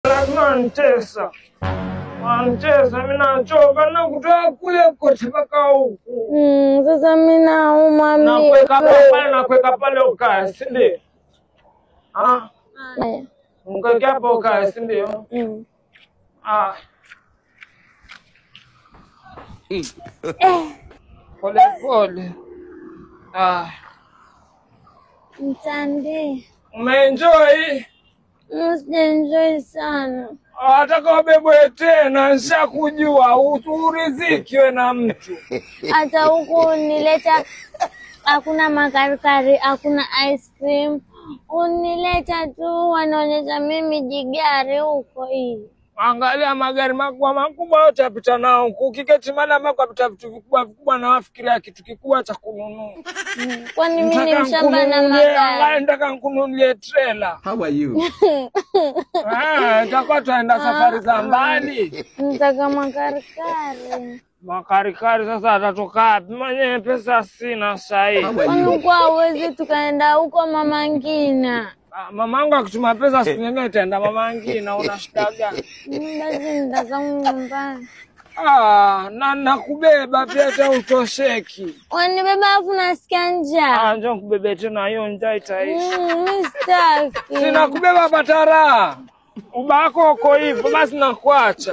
Manchesa. Manchesa mina choka na kutoa kule kote mpaka huku. Sasa mimi nauma mimi. Nakuweka pale ukae, si ndio? Mkeke hapo ukae, si ndio? Pole pole. Mtande. Umeenjoy? Msienjoy sana. Ataka ubebwe tena, nishakujua uriziki we na mtu. Hata huku nileta hakuna makarikari, hakuna ice cream. Unileta tu wanaonyesha mimi jigari huko hii. Angalia magari makubwa yote yapita nao. Ukiketi mala mako yapita vitu vikubwa na wafikiria kitu kikubwa cha kununua. Kwani mimi ni mshamba na magari? Nataka nikununulie trailer. How are you? Itakuwa tunaenda safari za mbali. Nataka makarikari. Makarikari sasa atatoka wapi? Mwenye pesa sina sahi. Kwani huko hawezi tukaenda huko Mama Ngina? Mamangu akituma pesa siku nyingine itaenda Mama Ngina, una shida gani? Basi ndazangu nyumbani. Na nakubeba pia hata utosheki. Wanibeba afu nasikia njaa. Njoo nikubebe tena, hiyo njaa itaisha. Mimi sitaki. Sina kubeba batara. Ubako uko hivyo basi nakuacha.